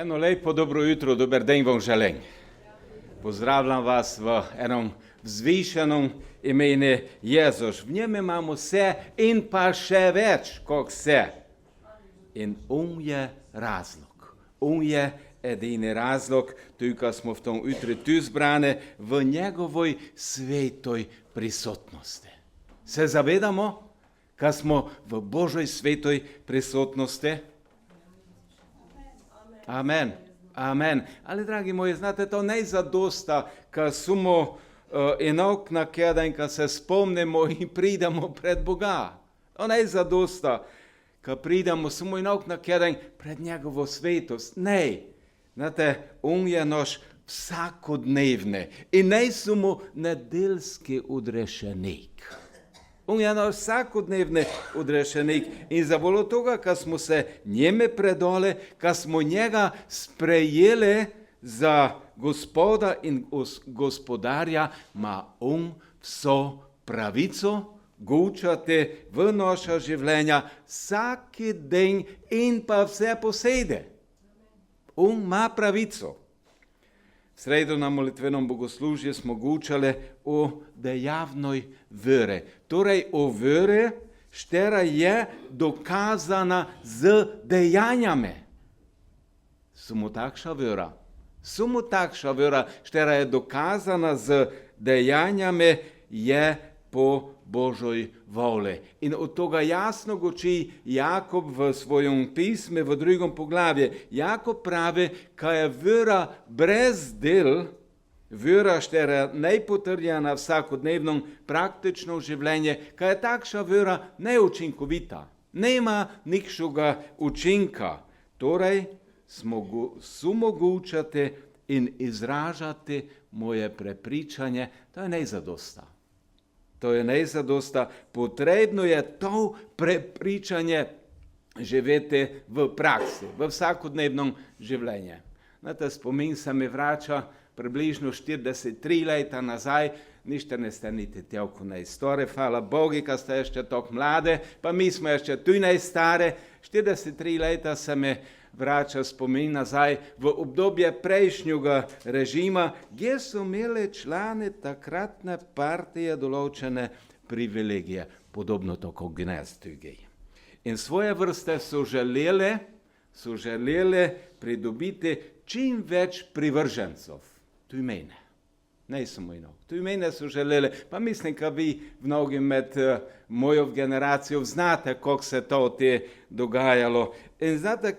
Eno lepo dobro jutro, dober den vam želim. Pozdravljam vas v enom vzvišenom imenu Jezus. V njem imamo vse in pa še več, kot vse. In je razlog. Je edini razlog, tukaj smo v tom jutri tu zbrane, v njegovoj svetoj prisotnosti. Se zavedamo, kad smo v Božoj svetoj prisotnosti? Amen. Amen. Ali, dragi moji, znate, to ne zadosta, kad samo enako nakeden, kad se spomnimo in pridemo pred Boga. To ne zadosta, kad pridemo samo enako nakeden pred njegovo svetost. Ne. Znate, je naš vsakodnevni in ne samo nedeljski odrešenik. Je naš vsakodnevni odrešenik in zavolo toga, kad smo se njeme predole, kad smo njega sprejeli za gospoda in gospodarja, ima vso pravico gučati v naša življenja vsaki den in pa vse posede. Ima pravico. V sredo na molitvenom bogoslužju smo gučali o dejavnoj vere. Torej o vere, štera je dokazana z dejanjami. Samo takša vera. Samo takša vera, štera je dokazana z dejanjami, je po Božoj voli. In od toga jasno goči Jakob v svojem pismu v 2. poglavju. Jakob pravi, kaj je vera brez del, vera, štera najpotrjena vsakodnevnom praktičnom življenju, kaj je takša vera neučinkovita. Nema nikšega učinka. Torej, smo gučati in izražati moje prepričanje, to je nezadosta. To je nezadosta. Potrebno je to prepričanje živeti v praksi, v vsakodnevnem življenju. Znate, spomin se mi vrača približno 43 leta nazaj, ništa niste niti toliko stare, hvala Bogu, kad ste ještě tako mlade, pa mi smo ještě tu stare. 43 leta se mi vrača spomin nazaj v obdobje prejšnjega režima, gdje so imeli člani takratne partije določene privilegije, podobno to kot danes tukaj. In svoje vrste so želeli pridobiti čim več privržencov. Tu mene. Ne samo eno. Tu mene so želeli, pa mislim, da vi mnogi med mojo generacijo znate, kako se to te dogajalo. In znate,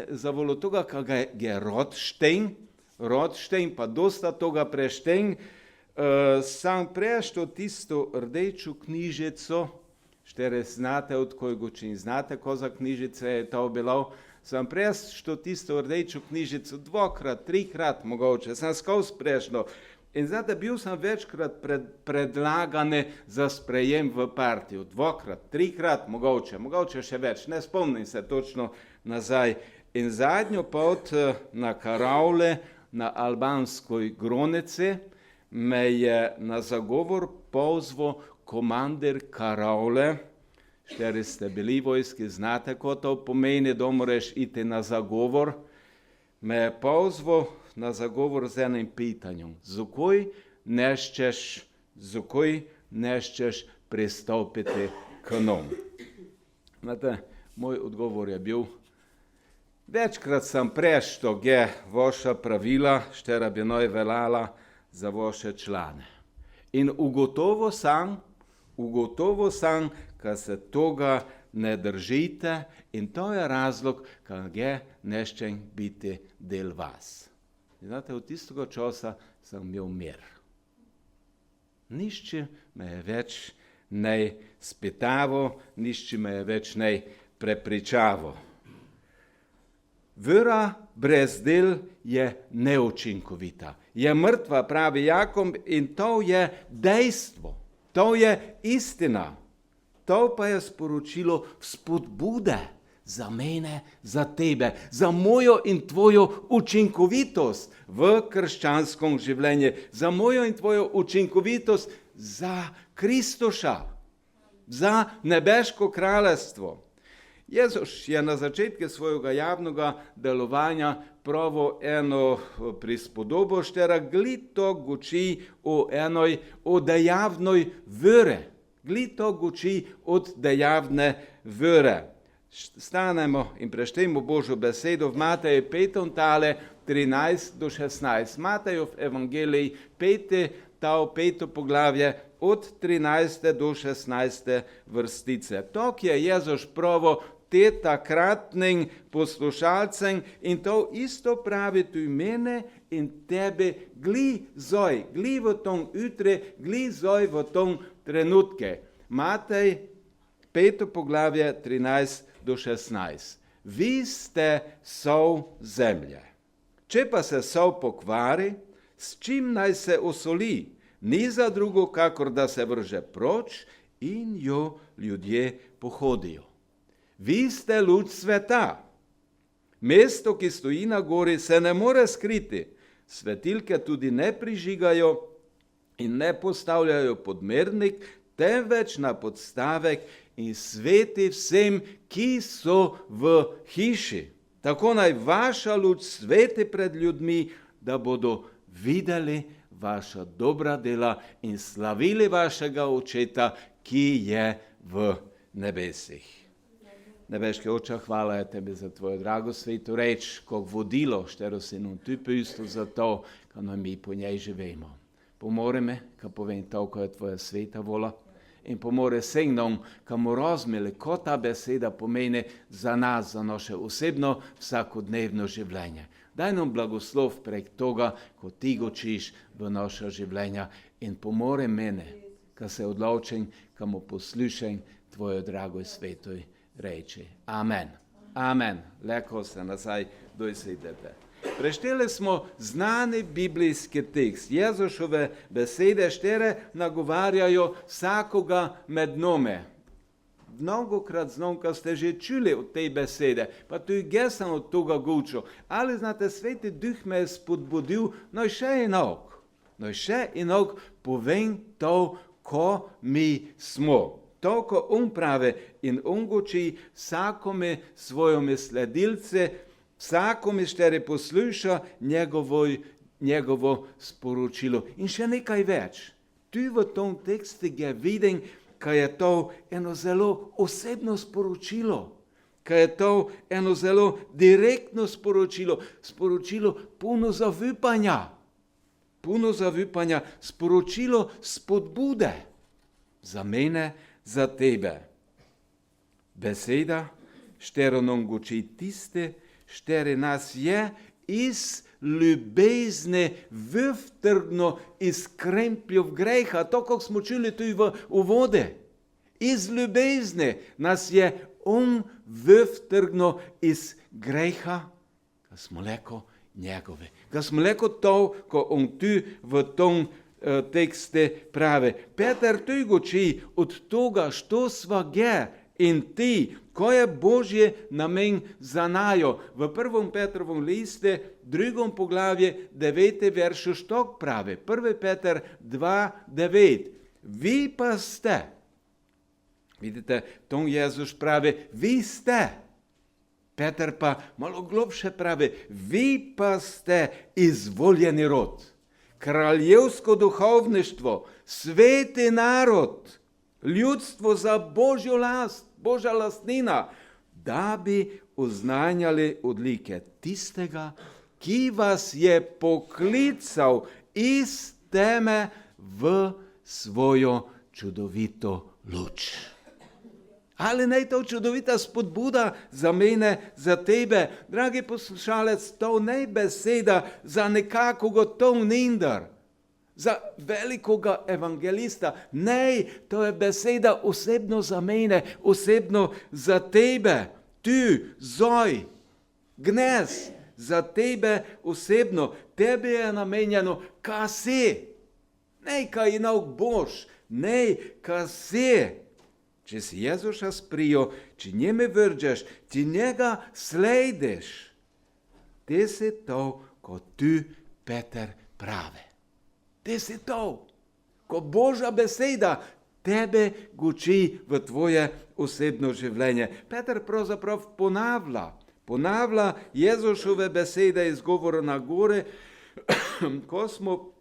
zavolo toga, kako je Rodštein, pa dosta toga preštein, sam prešto tisto rdeču knjižico, štere znate, od kojega čin znate, ko za knjižice je to bilo, sam prešto tisto rdeču knjižico 2-krat, 3-krat mogoče, sam skozi prešlo. In znate, bil sem večkrat predlagane za sprejem v partijo. 2-krat, 3-krat, mogoče še več, ne spomnim se točno nazaj. In zadnjo pot na Karavle, na albanskoj granici, me je na zagovor pozval komandir Karavle, šteri ste bili vojski, znate, ko to pomeni, da moraš iti na zagovor, me je pozval na zagovor z enim pitanjem. Zakaj neščeš pristopiti k nam? Znate, moj odgovor je bil, večkrat sem prešto, gdje vaša pravila, štera bi noj veljala za vaše člane. In ugotovo sam, kad se toga ne držite, in to je razlog, kad neščem biti del vas. Znate, od tistega časa sem imel mir. Nišče me je več ne spitavo, nišče me je več ne prepričavo. Vera brez del je neučinkovita. Je mrtva, pravi Jakob, in to je dejstvo. To je istina. To pa je sporočilo vzpodbude za mene, za tebe, za mojo in tvojo učinkovitost v krščanskom življenju, za mojo in tvojo učinkovitost za Kristuša, za nebeško kraljestvo. Jezus je na začetku svojega javnega delovanja pravo eno prispodobo, štera glito guči o dejavnoj vere. Glito guči od dejavne vere. Stanemo in preštejmo Božjo besedo v Mateju 5. tale 13 do 16. Mateju v Evangeliji 5. poglavje od 13. do 16. vrstice. Tok je Jezus pravo te takratnim poslušalcem in to isto pravi tu mene in tebe gli v tom jutre, gli v tom trenutke. Matej 5. poglavje 13 do 16. Vi ste sol zemlje. Če pa se sol pokvari, s čim naj se osoli? Ni za drugo, kakor da se vrže proč in jo ljudje pohodijo. Vi ste luč sveta. Mesto, ki stoji na gori, se ne more skriti. Svetilke tudi ne prižigajo in ne postavljajo pod mernik, temveč na podstavek in sveti vsem, ki so v hiši. Tako naj vaša luč sveti pred ljudmi, da bodo videli vaša dobra dela in slavili vašega Očeta, ki je v nebesih. Nebeški Oče, hvala je tebi za tvojo drago svetu reč, kot vodilo, štero si nam tu pusto za to, kad nam mi po njej živimo. Pomori me, kad povem to, ko je tvoja sveta vola, in pomori vsem nam, kad mu razumeli, ko ta beseda pomeni za nas, za naše osebno, vsakodnevno življenje. Daj nam blagoslov prek toga, ko ti gočiš v naša življenja in pomori mene, kad se odločim, kad mu poslušam tvojo drago svetoj reči. Amen. Amen. Leko se nazaj dojsedete. Prešteli smo znani biblijski tekst. Jezušove besede, štere nagovarjajo vsakoga med nome. Mnogokrat znova ste že čuli od te besede, pa tudi jaz sem od toga gučil. Ali znate, Sveti Duh me je spodbudil, no še enok povem to, ko mi smo. To, ko on pravi in on guči vsakome svojome sledilce, vsakome, štere posluša njegovo sporočilo. In še nekaj več. Tu v tom tekstu ga vidim, kaj je to eno zelo osebno sporočilo, kaj je to eno zelo direktno sporočilo, sporočilo puno zavupanja, sporočilo spodbude za mene, za tebe. Beseda, štero nam guči tiste, štere nas je iz ljubezne vyvtrgno iz krempljov greha, to, kako smo čuli tu v uvode. Iz ljubezne nas je on vyvtrgno iz greha, ga smo leko njegove. Ga smo leko to, ko on tu v tom tekste pravi. Peter tu guči od toga, što sva ge in ti, ko je Božje namen za najo. V 1. Petrovom liste, 2. poglavje, 9. veršu štok pravi. 1. Peter 2:9. Vi pa ste. Vidite, tom Jezus pravi, vi ste. Peter pa malo globše pravi, vi pa ste izvoljeni rod. Kraljevsko duhovništvo, sveti narod, ljudstvo za Božjo last, Božja lastnina, da bi oznanjali odlike tistega, ki vas je poklical iz teme v svojo čudovito luč. Ali naj to čudovita spodbuda za mene, za tebe, dragi poslušalec, to ne beseda za nekakega Tom Ninder, za velikoga evangelista. Ne, to je beseda osebno za mene, osebno za tebe. Tu, Zoj, Gnez, za tebe osebno. Tebi je namenjeno, kaj si. Ne, kaj inak boš, ne, kaj si. Če si Jezuša sprio, če njeme vrđeš, ti njega slediš. Te si to, ko tu Peter pravi. Te si to, ko Božja beseda tebe guči v tvoje osebno življenje. Peter pravzaprav ponavlja Jezušove besede iz govora na gore, ko smo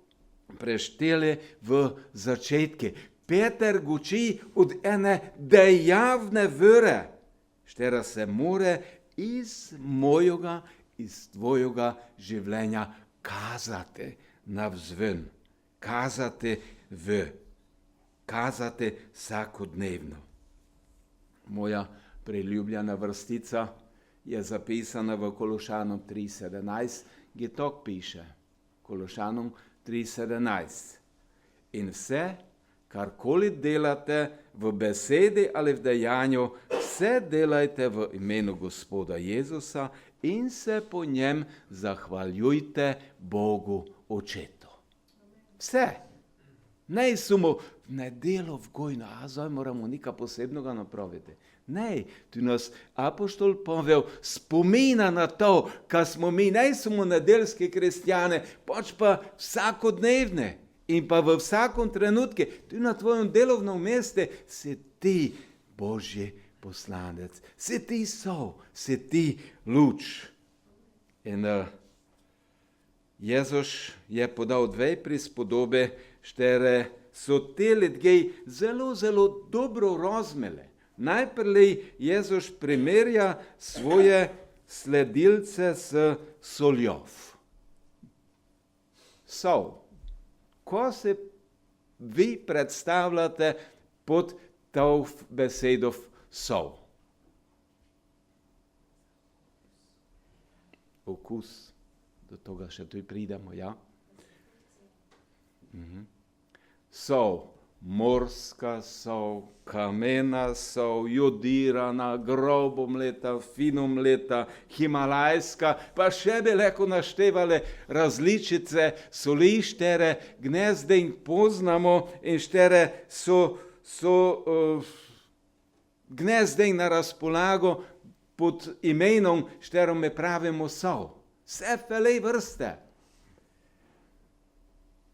prešteli v začetke. Peter guči od ene dejavne vere, štera se more iz mojega, iz tvojega življenja kazati navzven, kazati vsakodnevno. Moja priljubljena vrstica je zapisana v Kološanom 3:17, ki tako piše, Kološanom 3:17. In vse, karkoli delate v besedi ali v dejanju, vse delajte v imenu Gospoda Jezusa in se po njem zahvaljujte Bogu Očetu. Vse. Ne samo v nedelo v gojno, zdaj moramo nekaj posebnega napraviti. Ne, tu nas apoštol Pavel spomina na to, kar smo mi, ne samo nedeljski kristjane, pač pa vsakodnevne. In pa v vsakom trenutku, tudi na tvojem delovnem mestu, si ti Božji poslanec, si ti sol, si ti luč. In Jezus je podal dve prispodobe, štere so te ljudje zelo, zelo dobro razumeli. Najprej Jezus primerja svoje sledilce s soljo. Sol. Ko se vi predstavljate pod to besedo sol? Okus. Do toga še tu pridemo, ja? Sol. morska sol, kamena sol, jodirana, grobomleta, finomleta, himalajska, pa še bi lahko naštevali različice soli, štere gnezdeň poznamo in štere so gnezdeň na razpolago pod imenom, štero me pravimo sol. Vse velej vrste.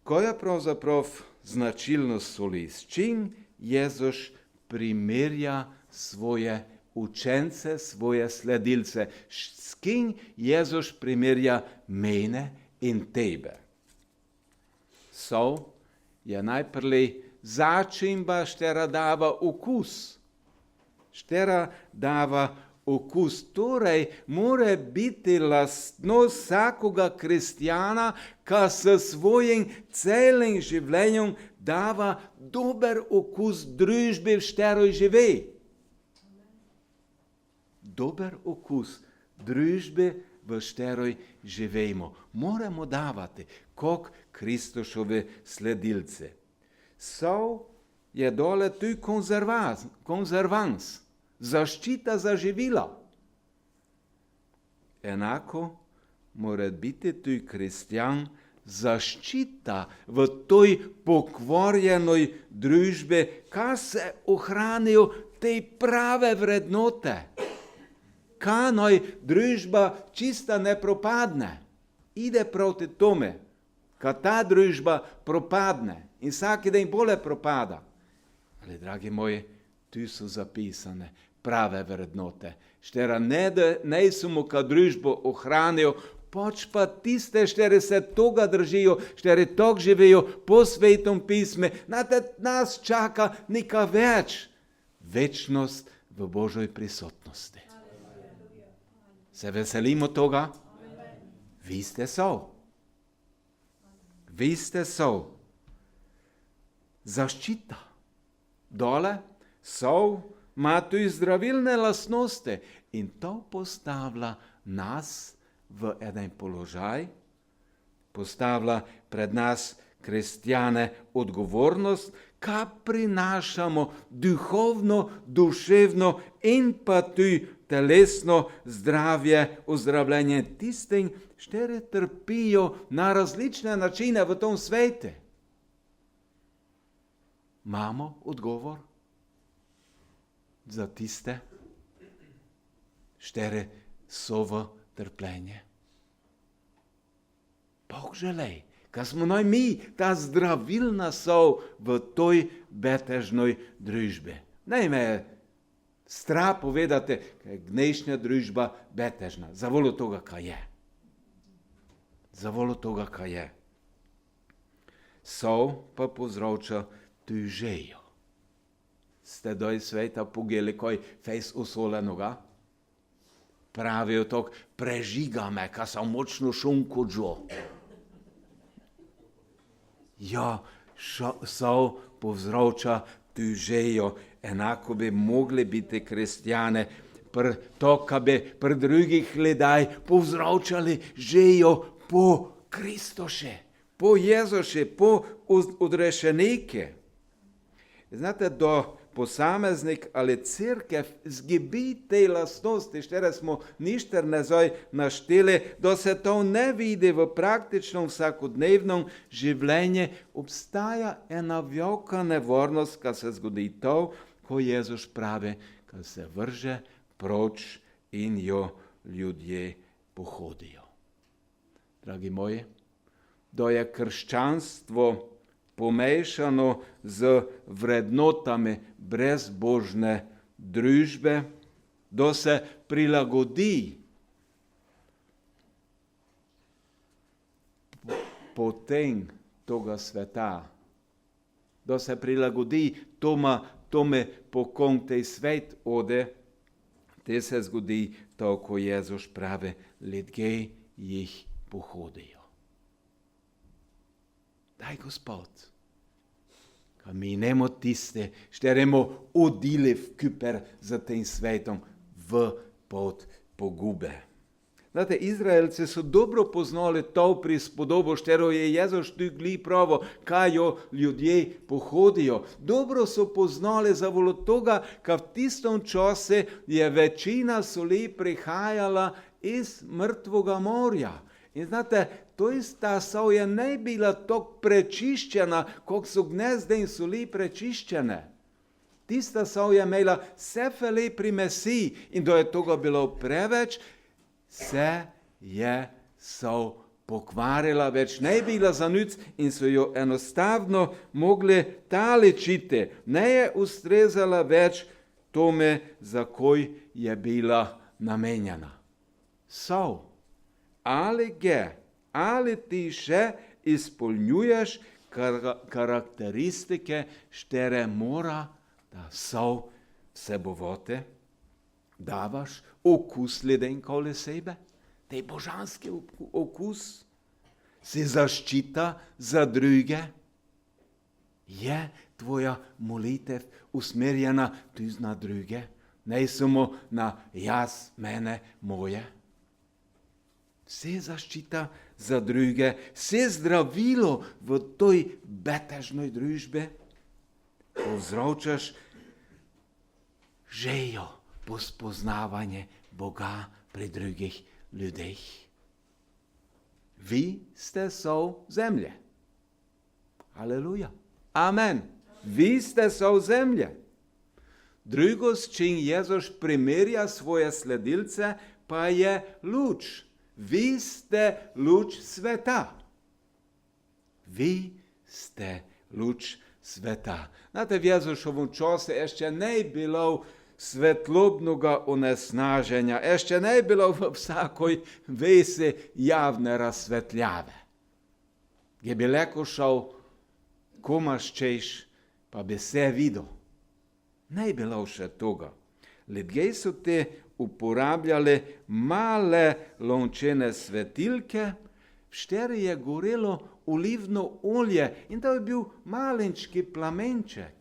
Ko je pravzaprav značilnost soli, s čim Jezus primerja svoje učence, svoje sledilce, s kim Jezus primerja mene in tebe. Sol je najprve začimba, štera dava okus. Štera dava okus. Torej, mora biti lastnost vsakoga kristjana, ki s svojim celim življenjem dava dober okus družbi, v šteroj živi. Dober okus družbi, v šteroj živimo. Moramo davati, kot Kristusovi sledilci. Sol je dole tu konzervans, zaščita za živila. Enako mora biti tu kristjan zaščita v toj pokvarjenoj družbi, kaj se ohranijo te prave vrednote. Kaj naj družba čista ne propadne. Ide proti tome, kaj ta družba propadne in vsaki dan bolje propada. Ali, dragi moji, tu so zapisane prave vrednote. Štera ne samo, kaj družbo ohranijo, pač pa tiste, štere se toga držijo, štere tok živijo po Svetom pismu, nas čaka neka več. Večnost v Božoj prisotnosti. Se veselimo toga? Vi ste sol. Vi ste sol. Zaščita. Dole sol ima tu zdravilne lastnosti in to postavlja nas v en položaj, postavlja pred nas kristjane odgovornost, kaj prinašamo duhovno, duševno in pa tudi telesno zdravje, ozdravljenje tistim, štere trpijo na različne načine v tom svetu. Imamo odgovor za tiste, štere so v trpljenje. Bog želej, kaj smo naj mi, ta zdravilna sol v toj betežnoj družbi. Ne me strah povedati, kaj je dnešnja družba betežna. Zavolo toga, kaj je. Zavolo toga, kaj je. Sol pa povzroča tužejo. Ste doj sveta pogledali, kaj fejs usolenoga? Pravijo tok, prežiga me, kaj sam močno šunko džo. Ja, sol povzroča tužejo. Enako bi mogli biti kristjane, to, kaj bi pri drugih ljudeh povzročali žejo po Kristuše, po Jezuše, po odrešenike. Znate, do posameznik ali crkev zgibi te lastnosti, štere smo ništer nazaj našteli, da se to ne vidi v praktičnem vsakodnevnem življenju, obstaja ena velika nevarnost, kaj se zgodi to, ko Jezus pravi, kaj se vrže proč in jo ljudje pohodijo. Dragi moji, da je krščanstvo pomešano z vrednotami brezbožne družbe, da se prilagodi potem toga sveta, da se prilagodi tome, po kom tej svet ode, te se zgodi to, ko Jezus pravi, ljudje jih pohodijo. Daj, Gospod, ka mi nemo tiste, šteremo odili v küper za tem svetom v pot pogube. Znate, Izraelci so dobro poznali to prispodobo, štero je Jezus štigli pravo, kaj jo ljudje pohodijo. Dobro so poznali zavolo toga, ka v tistom čase je večina soli prihajala iz mrtvoga morja. In znate, to ista sol je ne bila tako prečiščena, kot so gnezde in soli prečiščene. Tista sol je imela vse fele primesi in da je toga bilo preveč, se je sol pokvarila, več ne bila za nič in so jo enostavno mogli taličiti. Ne je ustrezala več tome, za koj je bila namenjena. Sol. Ali ti še izpolnjuješ karakteristike, štere mora ta sol vsebovati? Davaš okus leden kole sebe? Te božanski okus? Si zaščita za druge? Je tvoja molitev usmerjena tudi na druge? Ne samo na jaz, mene, moje? Si zaščita za druge, si zdravilo v toj betežnoj družbi, povzročaš željo po spoznavanje Boga pri drugih ljudeh. Vi ste sol zemlje. Aleluja. Amen. Vi ste sol zemlje. Drugo, s čim Jezus primerja svoje sledilce, pa je luč. Vi ste luč sveta. Vi ste luč sveta. Znate, v Jezušovom času ešte ne bilo svetlobnoga onesnaženja, ešte ne bilo v vsakoj vesi javne razsvetljave. Je bi leko šel, komaš češ, pa bi se videl. Ne bilo še toga. Ljudje so te uporabljali male lončene svetilke, v šteri je gorelo olivno olje in to je bil malenčki plamenček.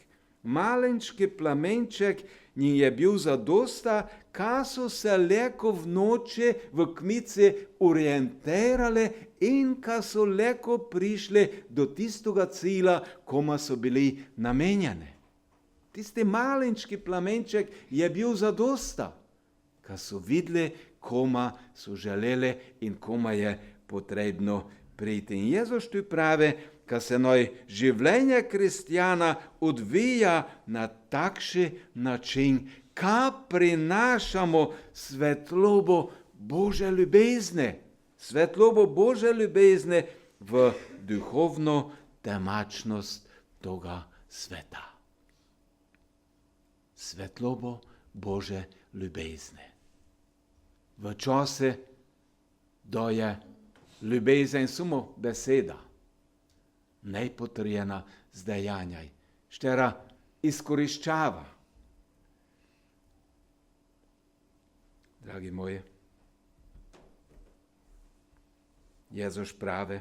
Malenčki plamenček njim je bil zadosta, ka so se leko v noči v kmici orientirali in ka so leko prišli do tistega cilja, koma so bili namenjeni. Tisti malenčki plamenček je bil zadosta, ka so videli, koma so želeli in koma je potrebno priti. In Jezus tu pravi, ka se noj življenje kristjana odvija na takšen način, ka prinašamo svetlobo Božje ljubezni. Svetlobo Božje ljubezni v duhovno temačnost toga sveta. Svetlobo Božje ljubezni. V čase, da je ljubezen samo beseda, ne potrjena z dejanjem, štera izkoriščava. Dragi moji, Jezus pravi,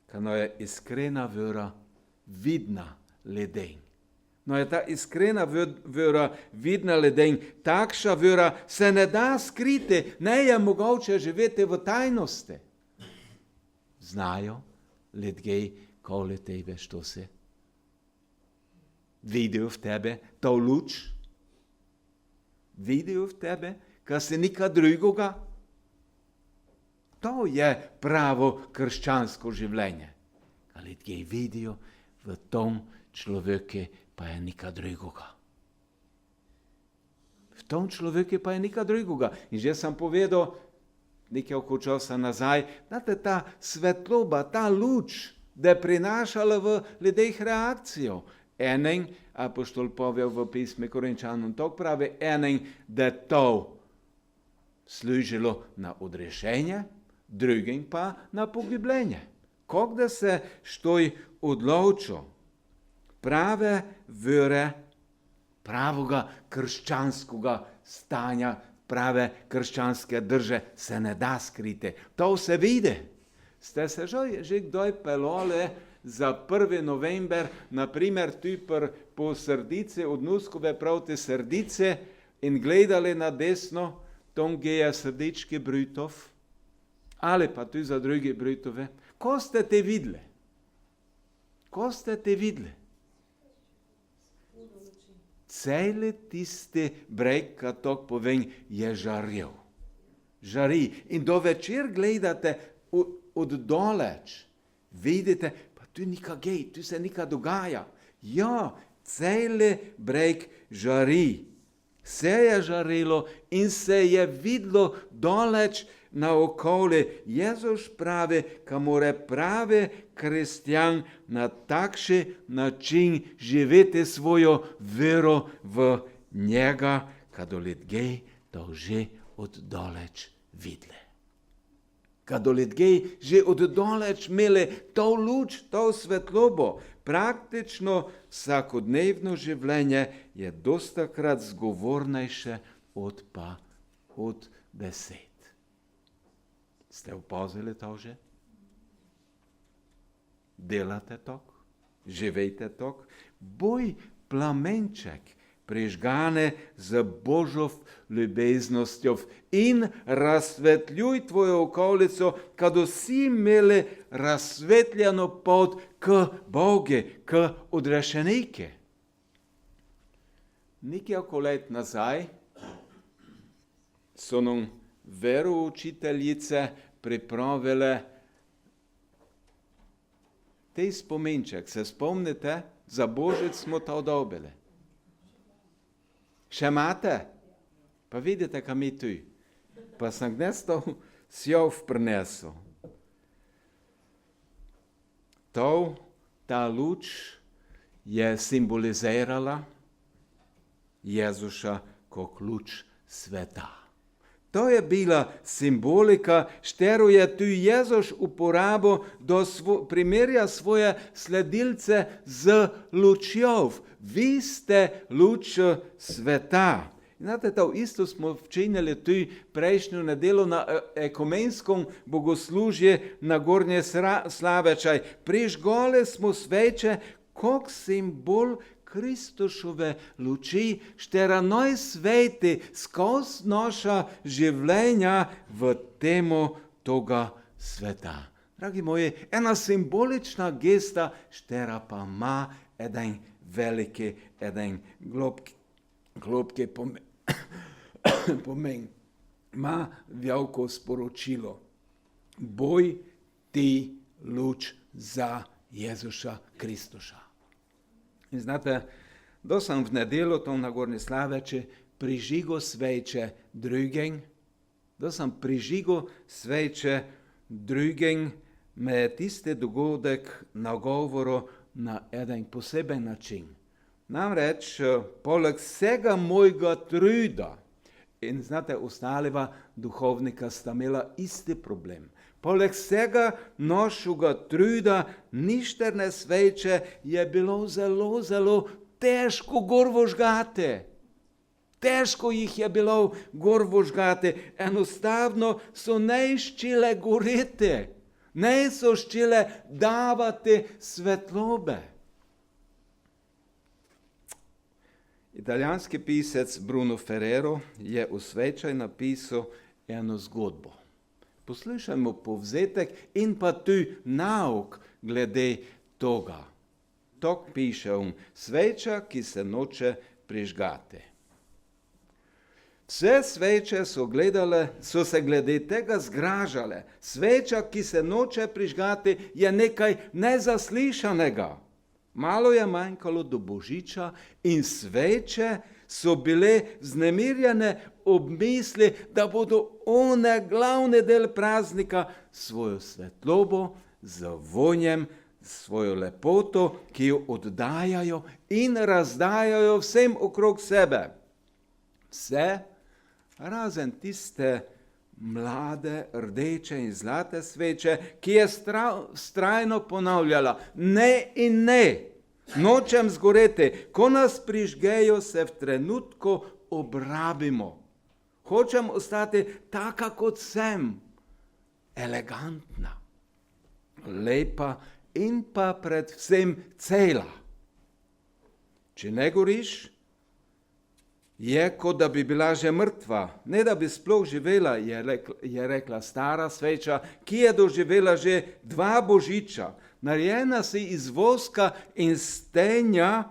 kano je iskrena vera vidna leden. No je ta iskrena vera vidna leden, takša vera se ne da skriti, ne je mogoče živeti v tajnosti. Znajo ljudje kole tebe, što si? Vidijo v tebe to luč? Vidijo v tebe, ka si nikaj drugoga? To je pravo krščansko življenje. Ka ljudje vidijo v tom človeku, pa je nikaj drugoga. V tom človeku pa je nikaj drugoga. In že sem povedal nekaj oko časa nazaj, znate, ta svetloba, ta luč, da je prinašala v ljudeh reakcijo. Enen, apoštol povedal v pismu Korinčanom, to pravi, enen, da to služilo na odrešenje, drugim pa na pogibljenje. Kako da se štoj odločil? Prave vere, pravoga krščanskega stanja, prave krščanske drže se ne da skriti. To se vidi. Ste se že kdaj pelali za 1. november, naprimer tu po Srdici, od Nuskove proti Srdice in gledali na desno, tam geja srdečke brutov, ali pa tudi za druge brutove. Ko ste te videli? Ko ste te videli? Cele tiste breg, kad to povem, je žarjev. Žari. In do večer gledate od doleč. Vidite, pa tu nika gej, tu se nika dogaja. Ja, cele breg žari. Vse je žarilo in se je videlo doleč na okolje. Jezus pravi, ka more pravi kristjan na takšen način živeti svojo vero v njega, kada ljudje to že od doleč videli. Kada ljudje že od doleč imeli to luč, to svetlobo, praktično vsakodnevno življenje je dostakrat zgovornejše od besed. Ste opazili to že? Delate to? Živite to? Boj plamenček prižgane z Božjo ljubeznostjo in razsvetljuj tvojo okolico, kad vsi imeli razsvetljeno pot k Bogu, k odrešenike. Nekaj let nazaj so nam veroučiteljice pripravile te spominček. Se spomnite? Za Božič smo to dobili. Še imate? Pa vidite, kam je tu. Pa sem dnes to sjov prinesel. Ta luč je simbolizirala Jezuša kot luč sveta. To je bila simbolika, štero je tu Jezus uporabil, da primerja svoje sledilce z lučjo. Vi ste luč sveta. Znate, to isto smo včinili tu prejšnjo nedeljo na ekumenskom bogoslužje na Gornje Slavečaj. Prižgoli smo sveče kot simbol Kristušove luči, štera najsveti skozi naša življenja v temo toga sveta. Dragi moji, ena simbolična gesta, štera pa ima eden veliki, eden globki pomen. Ima veliko sporočilo. Boj ti luč za Jezuša Kristuša. In znate, da sem v nedeljo tam na Gornji Slaveči prižigal sveče drugim, me je tisti dogodek nagovoril na eden poseben način. Namreč, poleg vsega mojega truda, in znate, ostaliva duhovnika sta imela isti problem. Poleg vsega našega truda, ništerne sveče je bilo zelo, zelo težko gor vožgati. Težko jih je bilo gor vožgati. Enostavno so ne ščile goreti. Ne so ščile davati svetlobe. Italijanski pisec Bruno Ferrero je v svečaj napisal eno zgodbo. Poslušajmo povzetek in pa tu nauk glede toga. Tok piše sveča, ki se noče prižgati. Vse sveče so se glede tega zgražale. Sveča, ki se noče prižgati, je nekaj nezaslišanega. Malo je manjkalo do Božiča in sveče so bile vznemirjene ob misli, da bodo one glavni del praznika svojo svetlobo z vonjem, svojo lepoto, ki jo oddajajo in razdajajo vsem okrog sebe. Vse, razen tiste mlade, rdeče in zlate sveče, ki je vztrajno ponavljala: ne in ne, nočem zgoreti, ko nas prižgejo, se v trenutku obrabimo. Hočem ostati taka, kot sem, elegantna, lepa in pa predvsem cela. Če ne goriš, je, kot da bi bila že mrtva, ne da bi sploh živela, je rekla stara sveča, ki je doživela že 2 božiča. Narejena si iz voska in stenja,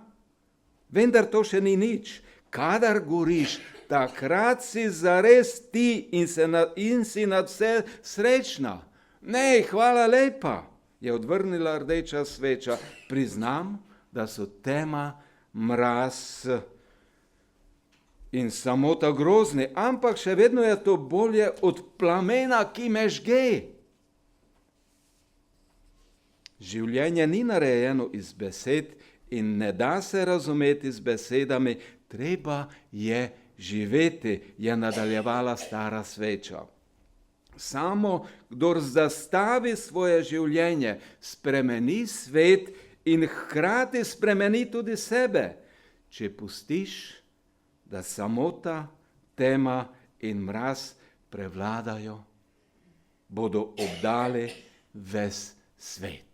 vendar to še ni nič. Kadar goriš, takrat si zares ti in si nad vse srečna. Ne, hvala lepa, je odvrnila rdeča sveča. Priznam, da so tema, mraz in samota grozni, ampak še vedno je to bolje od plamena, ki me žge. Življenje ni narejeno iz besed in ne da se razumeti z besedami, treba je živeti, je nadaljevala stara sveča. Samo, kdor zastavi svoje življenje, spremeni svet in hkrati spremeni tudi sebe. Če pustiš, da samota, tema in mraz prevladajo, bodo obdali ves svet.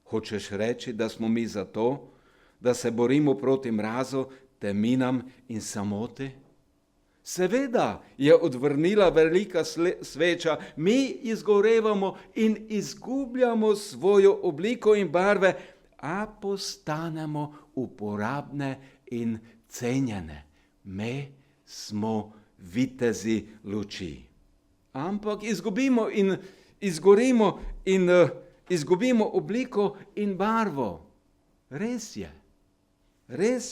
Hočeš reči, da smo mi za to, da se borimo proti mrazu, teminam in samoti? Seveda, je odvrnila velika sveča, mi izgorevamo in izgubljamo svojo obliko in barve, a postanemo uporabne in cenjene. Mi smo vitezi luči. Ampak izgubimo in izgorimo in izgubimo obliko in barvo. Res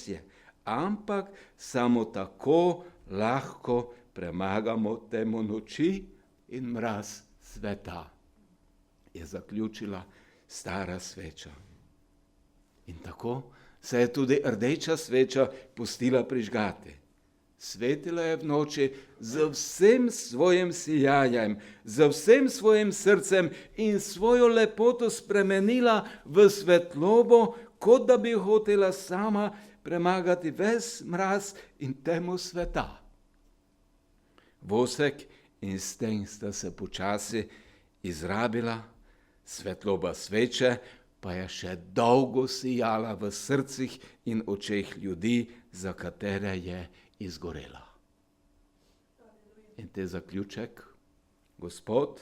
je, ampak samo tako lahko premagamo temo noči in mraz sveta, je zaključila stara sveča. In tako se je tudi rdeča sveča pustila prižgati. Svetila je v noči z vsem svojim sijajem, z vsem svojim srcem in svojo lepoto spremenila v svetlobo, kot da bi hotela sama premagati ves mraz in temo sveta. Vosek in sten sta se počasi izrabila, svetloba sveče pa je še dolgo sijala v srcih in očeh ljudi, za katere je izgorela. In te zaključek, Gospod,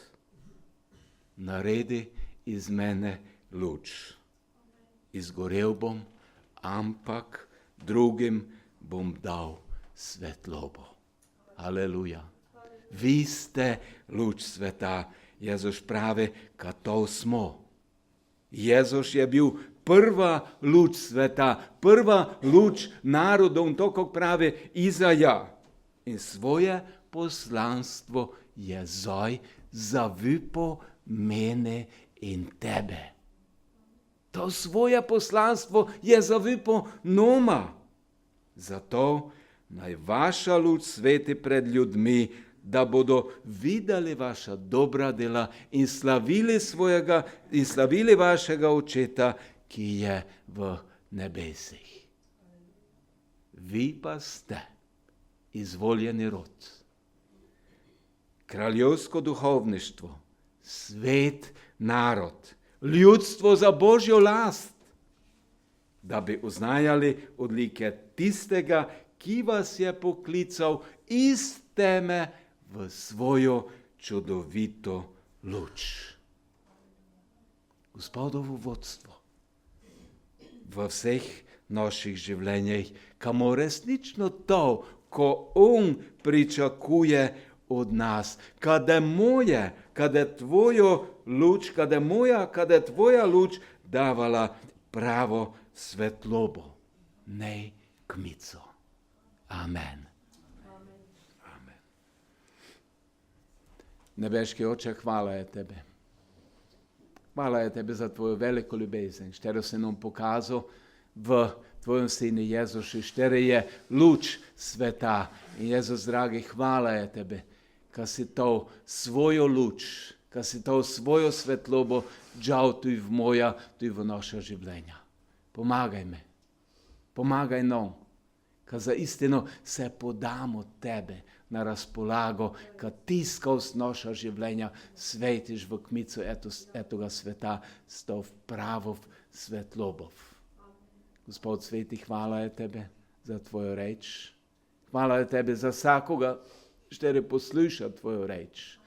naredi iz mene luč. Izgorel bom, ampak drugim bom dal svetlobo. Aleluja. Vi ste luč sveta. Jezus pravi, ka to smo. Jezus je bil prva luč sveta, prva luč narodov, to kot pravi Izaja. In svoje poslanstvo je zdaj zavipo mene in tebe. To svoje poslanstvo je zavipo noma. Zato naj vaša luč sveti pred ljudmi, da bodo videli vaša dobra dela in slavili vašega Očeta, ki je v nebesih. Vi pa ste izvoljeni rod, kraljevsko duhovništvo, svet narod, ljudstvo za Božjo last, da bi oznajali odlike tistega, ki vas je poklical iz teme v svojo čudovito luč. Gospodovo vodstvo v vseh naših življenjih, kamo resnično to, ko On pričakuje od nas, kada je tvoja luč davala pravo svetlobo, ne kmico. Amen. Nebeški Oče, hvala je Tebe. Hvala je Tebe za Tvojo veliko ljubezen, štero si nam pokazal v Tvojom Sinu Jezušu, štero je luč sveta. In Jezus, dragi, hvala je Tebe, ka si to svojo luč, ka si to svojo svetlobo džal tudi v moja, tudi v naša življenja. Pomagaj nam, ka za istino se podamo Tebe na razpolago, ka Ti skozi naša življenja svetiš v kmico etoga sveta s to pravo svetlobov. Gospod sveti, hvala je Tebe za Tvojo reč, Hvala tebi za vsakoga, štere posluša tvojo reč.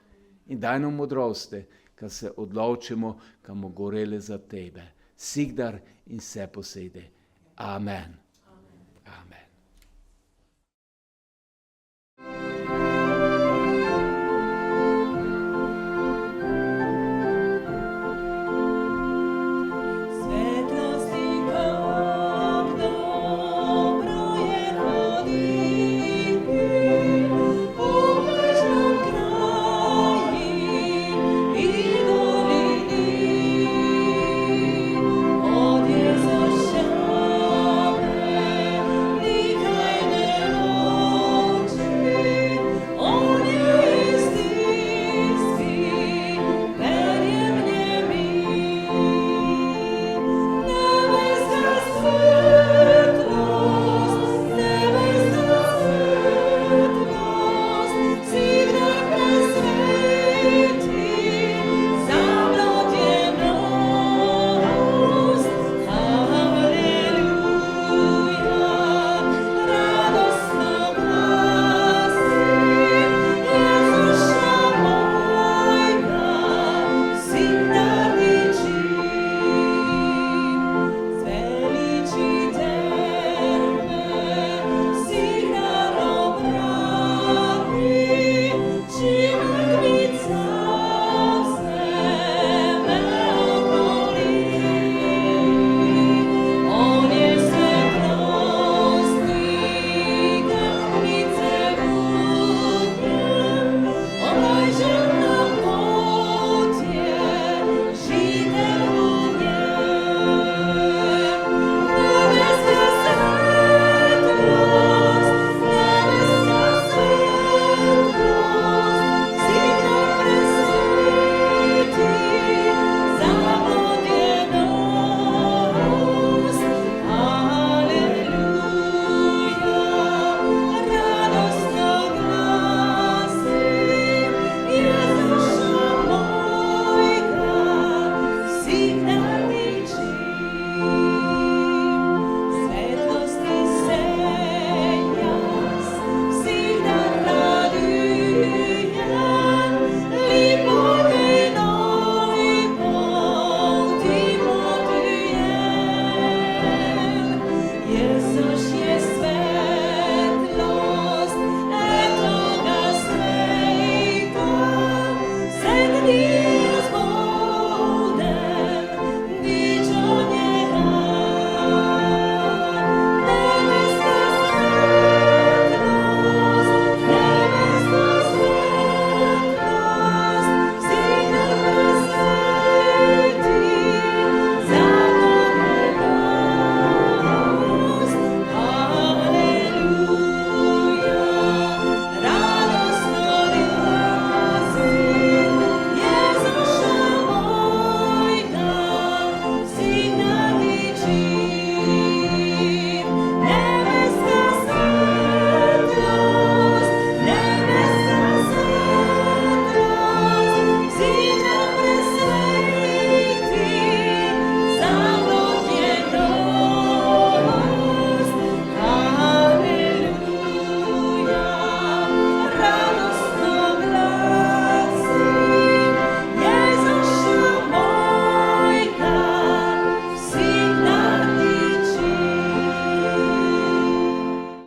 In daj nam modrosti, kad se odločimo, kad bomo goreli za tebe. Sigdar in vse posede. Amen. Amen.